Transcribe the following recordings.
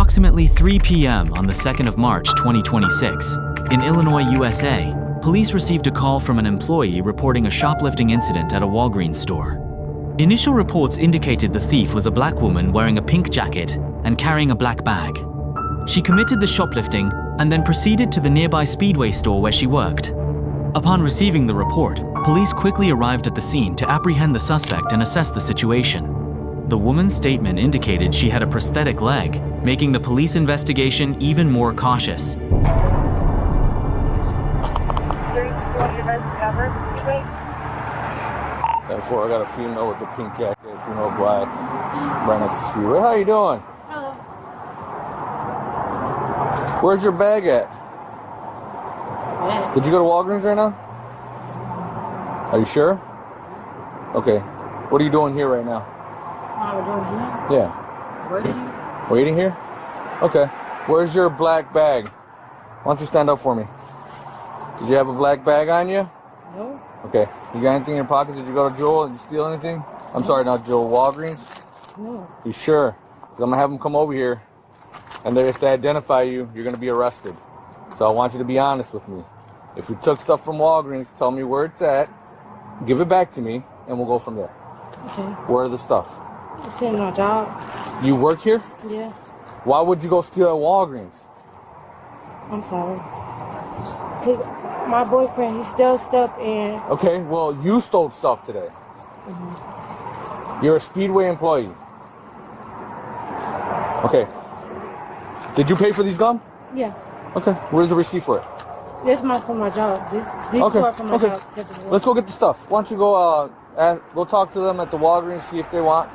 approximately 3 p.m. on the 2nd of March 2026, in Illinois, USA, police received a call from an employee reporting a shoplifting incident at a Walgreens store. Initial reports indicated the thief was a black woman wearing a pink jacket and carrying a black bag. She committed the shoplifting and then proceeded to the nearby Speedway store where she worked. Upon receiving the report, police quickly arrived at the scene to apprehend the suspect and assess the situation. The woman's statement indicated she had a prosthetic leg, making the police investigation even more cautious. Enfor, I got a female with the pink jacket, female black, right next to Speedway. How you doing? Hello. Where's your bag at? Yeah. Did you go to Walgreens right now? Are you sure? Okay. What are you doing here right now? What am I doing here? Yeah. Waiting. Waiting here? Okay. Where's your black bag? Why don't you stand up for me? Did you have a black bag on you? No. Okay. You got anything in your pockets? Did you go to Joel and you steal anything? I'm sorry, not Joel. Walgreens? No. You sure? Because I'm going to have them come over here. And if they identify you, you're going to be arrested. So I want you to be honest with me. If you took stuff from Walgreens, tell me where it's at. Give it back to me, and we'll go from there. Okay. Where are the stuff? It's in my job. You work here? Yeah. Why would you go steal at Walgreens? I'm sorry. 'Cause my boyfriend, he stole stuff and... Okay, well, you stole stuff today. You're a Speedway employee. Okay. Did you pay for these gum? Yeah. Okay. Where's the receipt for it? This is for my job. This Okay. part for my Okay. job. Let's go get the stuff. Why don't you go go talk to them at the Walgreens, see if they want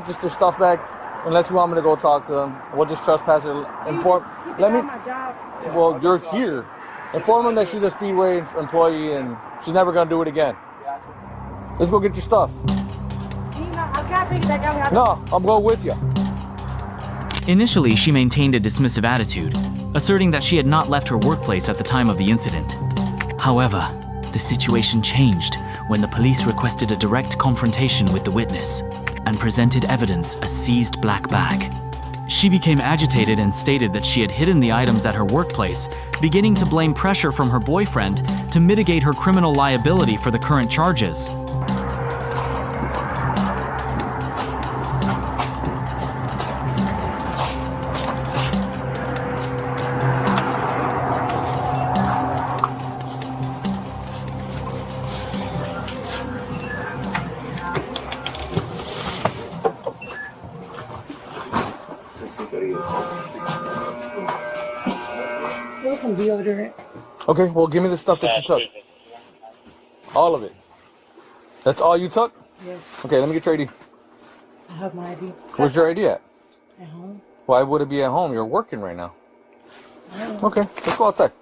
just their stuff back. Unless you want me to go talk to them, we'll just trespass it. Inform. Let me. My job. Well, you're here. Inform them that she's a Speedway employee and she's never gonna do it again. Let's go get your stuff. I can't pick it back up. No, I'm going with you. Initially, she maintained a dismissive attitude, asserting that she had not left her workplace at the time of the incident. However, the situation changed when the police requested a direct confrontation with the witness and presented evidence a seized black bag. She became agitated and stated that she had hidden the items at her workplace, beginning to blame pressure from her boyfriend to mitigate her criminal liability for the current charges. There's some deodorant. Okay, well, give me the stuff that you took. All of it. That's all you took? Yes. Okay, let me get your ID. I have my ID. Where's your ID at? At home. Why would it be at home? You're working right now. Okay, let's go outside.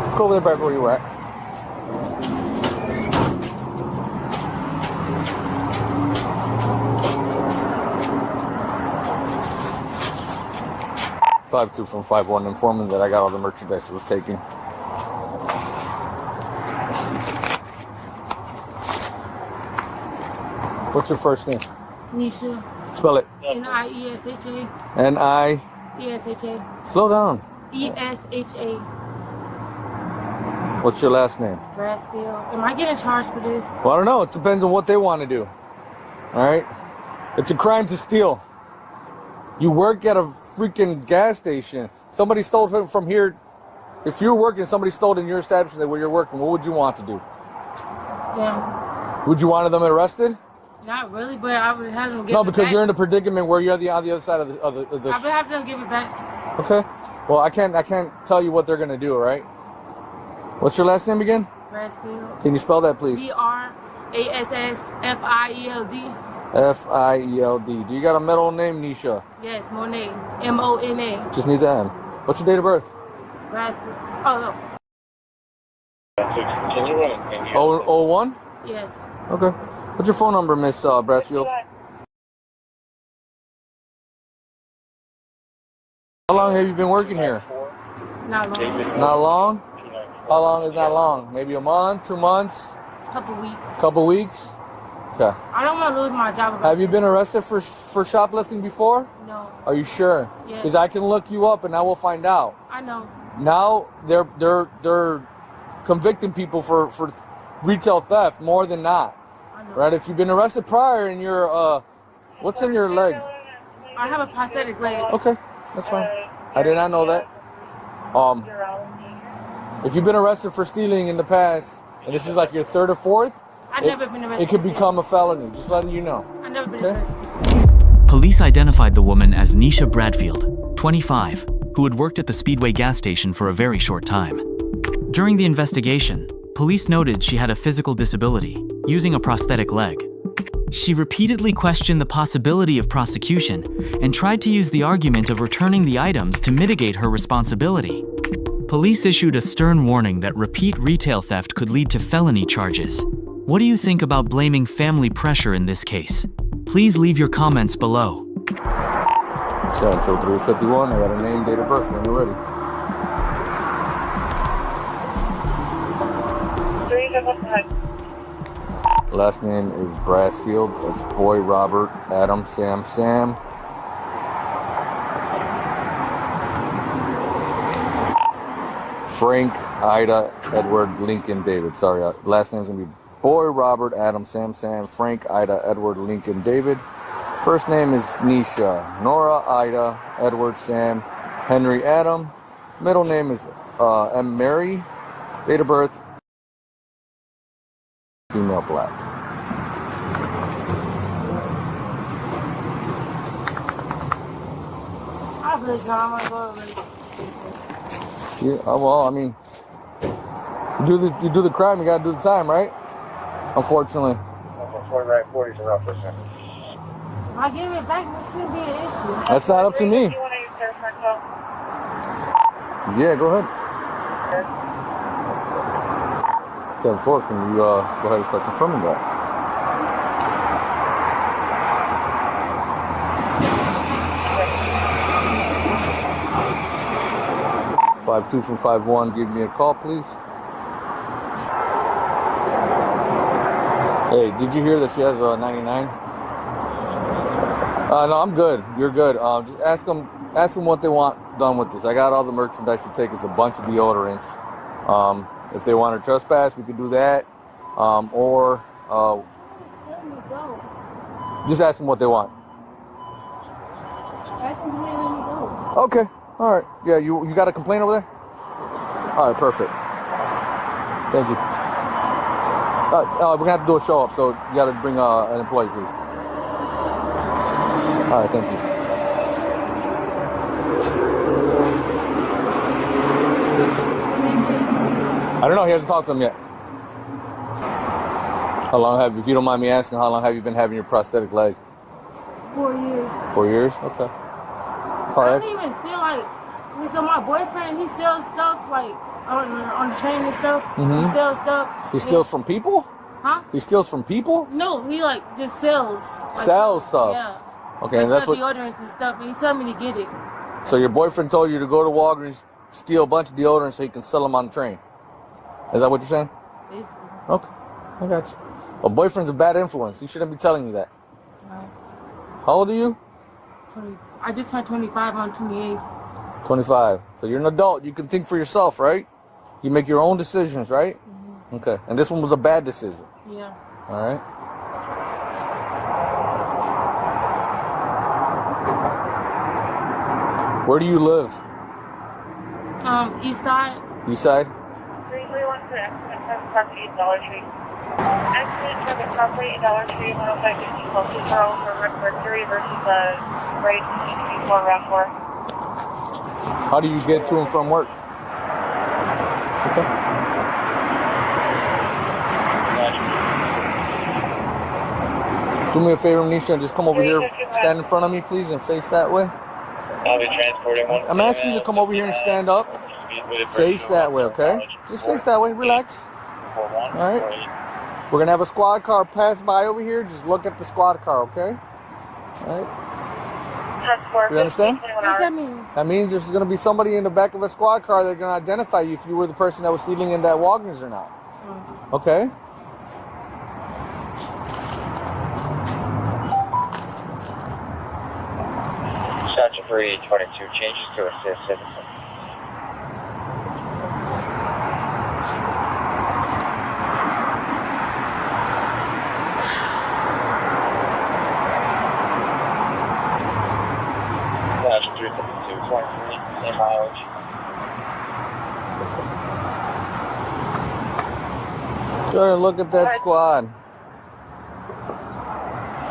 Let's go over there back where you were at. (5-2) from 5-1, informing that I got all the merchandise it was taken. What's your first name? Nisha. Spell it. Niesha. N-I... Esha. Slow down. Esha. What's your last name? Brassfield. Am I getting charged for this? Well, I don't know. It depends on what they want to do. All right? It's a crime to steal. You work at a freaking gas station. Somebody stole it from here. If you're working, somebody stole it in your establishment where you're working. What would you want to do? Yeah. Would you want them arrested? Not really, but I would have them give No, it because back. you're in a predicament where you're on the other side of the. I would have them give it back. Okay. Well, I can't tell you what they're gonna do. All right. What's your last name again? Brassfield. Can you spell that, please? Brassfield. Field. Do you got a middle name, Nisha? Yes, Monet. Mona. Just need the M. What's your date of birth? Brassfield. Oh, Can you run it? Oh, 01? yes. Okay. What's your phone number, Miss Brassfield? How long have you been working here? Not long. Not long? How long is not long? Maybe a month, 2 months? Couple weeks. Couple weeks? Okay. I don't want to lose my job. Have you been arrested for shoplifting before? No. Are you sure? Yeah. Because I can look you up and I will find out. I know. Now they're convicting people for retail theft more than not. I know. Right? If you've been arrested prior and you're what's in your leg? I have a prosthetic leg. Okay, that's fine. I did not know that. If you've been arrested for stealing in the past, and this is like your third or fourth, I've never been arrested. It could become a felony. Just letting you know. I've never been Okay. arrested. Police identified the woman as Nisha Bradfield, 25, who had worked at the Speedway gas station for a very short time. During the investigation, police noted she had a physical disability, using a prosthetic leg. She repeatedly questioned the possibility of prosecution and tried to use the argument of returning the items to mitigate her responsibility. Police issued a stern warning that repeat retail theft could lead to felony charges. What do you think about blaming family pressure in this case? Please leave your comments below. Central 351. I got a name, date of birth when you're ready. Last name is Brasfield. It's Boy Robert Adam Sam Sam. Frank Ida Edward Lincoln David. Sorry, last name's gonna be Boy Robert Adam Sam Sam Frank Ida Edward Lincoln David. First name is Nisha Nora Ida Edward Sam Henry Adam. Middle name is M Mary. Date of birth female black. I really don't want to go already. Yeah, well, I mean, you do the crime, you gotta do the time, right? Unfortunately. 4940 is enough for a second. If I give it back, it shouldn't be an issue. That's not up to me. Do you want to use their front call? Yeah, go ahead. 10-4, can you go ahead and start confirming that? Okay. 52 from 51, give me a call, please. Hey, did you hear that she has a 99? No, I'm good. You're good. Just ask them what they want done with this. I got all the merchandise you take. It's a bunch of deodorants. If they want to trespass, we could do that. Or Let me go. just ask them what they want. Ask them to let me go. Okay. All right. Yeah, you got a complaint over there? All right, perfect. Thank you. We're going to have to do a show up, so you got to bring an employee, please. All right, thank you. I don't know. He hasn't talked to them yet. How long if you don't mind me asking, how long have you been having your prosthetic leg? 4 years. 4 years? Okay. I All don't right. even steal, like, so my boyfriend, he sells stuff, like, on the train and stuff. Mhm. He sells stuff. He steals from people? Huh? He steals from people? No, he, like, just sells. Like, Sells stuff. Yeah. Okay, and that's what. Deodorants and stuff, and he told me to get it. So your boyfriend told you to go to Walgreens, steal a bunch of deodorants so he can sell them on the train. Is that what you're saying? Basically. Okay, I got you. A boyfriend's a bad influence. He shouldn't be telling you that. Right. How old are you? 20. I just turned 25 on 28th. 25. So you're an adult. You can think for yourself, right? You make your own decisions, right? Mm-hmm. Okay. And this one was a bad decision. Yeah. All right. Where do you live? East side. East side? 3312 Accident Property Dollar Tree. Accident Service Property Dollar Tree 105 closest girl for Mercury versus Braid 24 round 4. How do you get to and from work? Okay. Do me a favor, Nisha, just come over here, stand in front of me, please, and face that way. I'll be transporting one. I'm asking you to come over here and stand up. Face that way, okay? Just face that way, relax. All right. We're gonna have a squad car pass by over here. Just look at the squad car, okay? All right. You understand? What does that mean? That means there's going to be somebody in the back of a squad car that's going to identify you if you were the person that was stealing in that Walgreens or not. Okay? Sergeant 322 changes to assist citizen. Sergeant 352, 23, same mileage. Go ahead and look at that squad.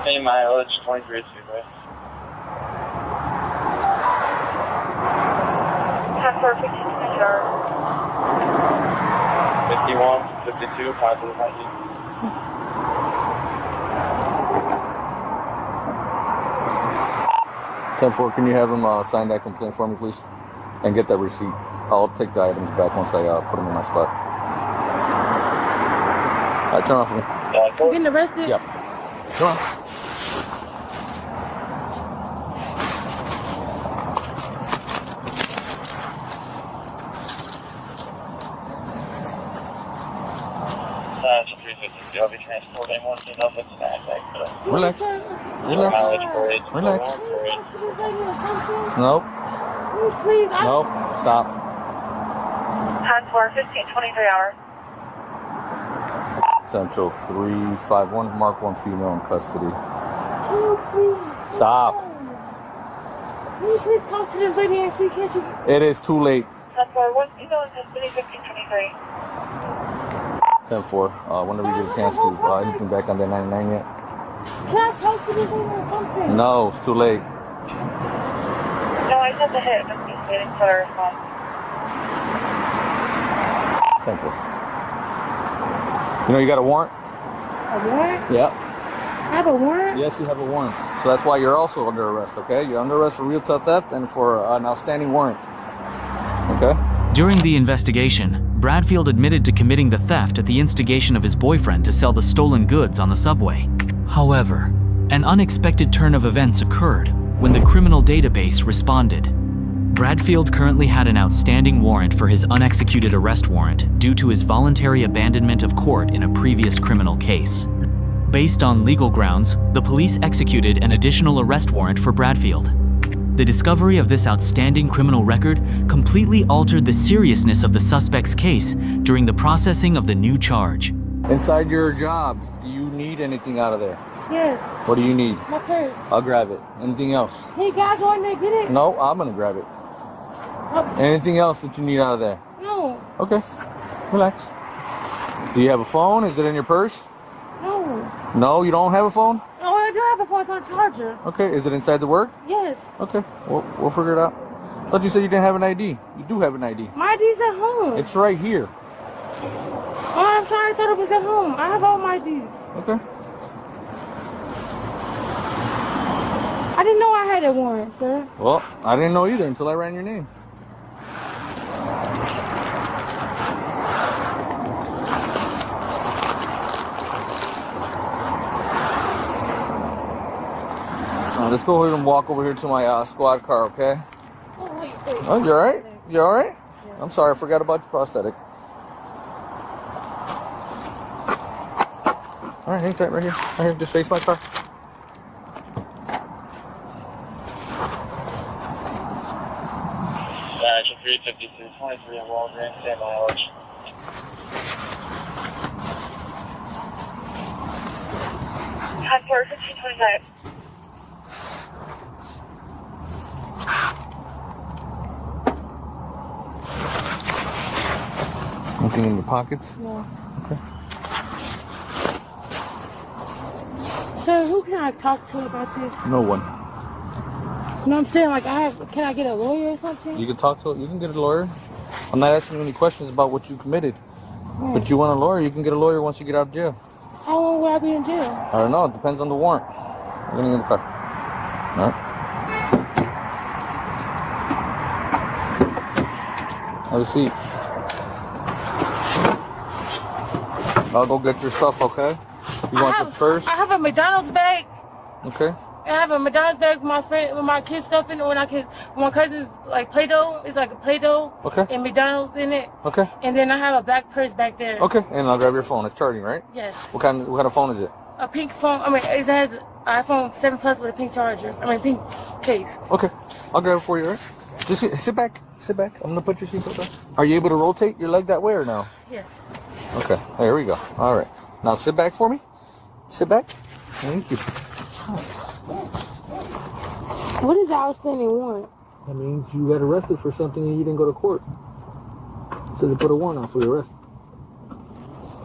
Same mileage, 23 Speedway. 10-4, 15 yard. 51, 52, positive ID. Can you have him sign that complaint for me, please? And get that receipt. I'll take the items back once I put them in my spot. All right, turn off for me. You getting arrested? Yep. Come on. Sergeant 352, I'll be transporting one to Norfolk Snack Bag. Relax. Relax. Mileage parade. Relax. Parade. Nope. Please, Nope. Stop. 10-4, 15, 23 hours. Central 351, mark 1 female in custody. please. Stop. Can you please talk to this lady and see, can't you? It is too late. 10-4, what's the going to 1523? 10-4. Whenever you get a chance to, anything back on that 99 yet? Can I talk to this lady or something? No, it's too late. No, I sent the hit. I'm just waiting for the response. 10-4. You know you got a warrant? A warrant? Yeah. I have a warrant? Yes, you have a warrant. So that's why you're also under arrest, okay? You're under arrest for real theft and for an outstanding warrant. Okay? During the investigation, Bradfield admitted to committing the theft at the instigation of his boyfriend to sell the stolen goods on the subway. However, an unexpected turn of events occurred when the criminal database responded. Bradfield currently had an outstanding warrant for his unexecuted arrest warrant due to his voluntary abandonment of court in a previous criminal case. Based on legal grounds, the police executed an additional arrest warrant for Bradfield. The discovery of this outstanding criminal record completely altered the seriousness of the suspect's case during the processing of the new charge. Inside your job, do you need anything out of there? Yes. What do you need? My purse. I'll grab it. Anything else? Hey, guy, go in there, get it. No, I'm gonna grab it. Anything else that you need out of there? No. Okay. Relax. Do you have a phone? Is it in your purse? No. No, you don't have a phone? Oh, I do have a phone. It's on a charger. Okay. Is it inside the work? Yes. Okay. We'll figure it out. I thought you said you didn't have an ID. You do have an ID. My ID's at home. It's right here. Oh, I'm sorry. I thought it was at home. I have all my IDs. Okay. I didn't know I had a warrant, sir. Well, I didn't know either until I ran your name. Let's go ahead and walk over here to my squad car, okay? Oh, wait. Oh, you alright? You alright? I'm sorry, I forgot about your prosthetic. Alright, hang tight right here. Right here, just face my car. Sergeant 352, 23 in Walgreens, same mileage. Passport 1525. Anything in your pockets? No. Okay. Sir, who can I talk to about this? No one. You know what I'm saying? Like, can I get a lawyer or something? You can talk to. You can get a lawyer. I'm not asking you any questions about what you committed. Right. But you want a lawyer, you can get a lawyer once you get out of jail. How long will I be in jail? I don't know. It depends on the warrant. We're gonna get in the car. All right. Have a seat. I'll go get your stuff, okay? You want your purse? I have a McDonald's bag. Okay. I have a McDonald's bag with my kids' stuff in it. When my cousin's like Play-Doh, it's like a Play-Doh. Okay. And McDonald's in it. Okay. And then I have a black purse back there. Okay. And I'll grab your phone. It's charging, right? Yes. What kind of phone is it? A pink phone. I mean, it has iPhone 7 Plus with a pink charger. I mean, pink case. Okay. I'll grab it for you, right? Just sit back. Sit back. I'm gonna put your seatbelt on. Are you able to rotate your leg that way or no? Yes. Okay. There we go. All right. Now sit back for me. Sit back. Thank you. What is the outstanding warrant? That means you got arrested for something and you didn't go to court. So they put a warrant out for your arrest.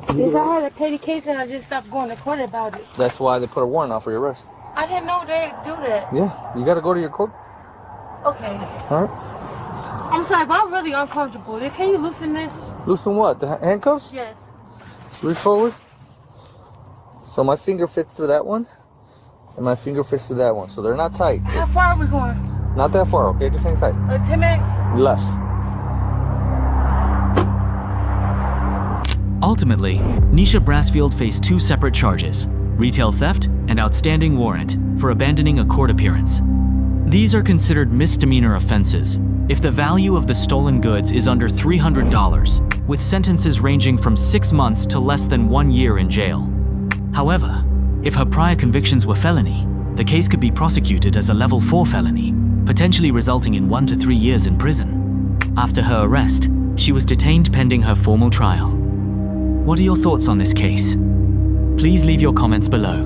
If I had a petty case and I just stopped going to court about it. That's why they put a warrant out for your arrest. I didn't know they'd do that. Yeah. You got to go to your court. Okay. All right. I'm sorry, but I'm really uncomfortable. Can you loosen this? Loosen what? The handcuffs? Yes. Reach forward. So my finger fits through that one. And my finger fits to that one. So they're not tight. How far are we going? Not that far, okay? Just hang tight. 10 minutes? Less. Ultimately, Nisha Brassfield faced 2 separate charges: retail theft and outstanding warrant for abandoning a court appearance. These are considered misdemeanor offenses if the value of the stolen goods is under $300, with sentences ranging from 6 months to less than 1 year in jail. However, if her prior convictions were felony, the case could be prosecuted as a level 4 felony, potentially resulting in 1 to 3 years in prison. After her arrest, she was detained pending her formal trial. What are your thoughts on this case? Please leave your comments below.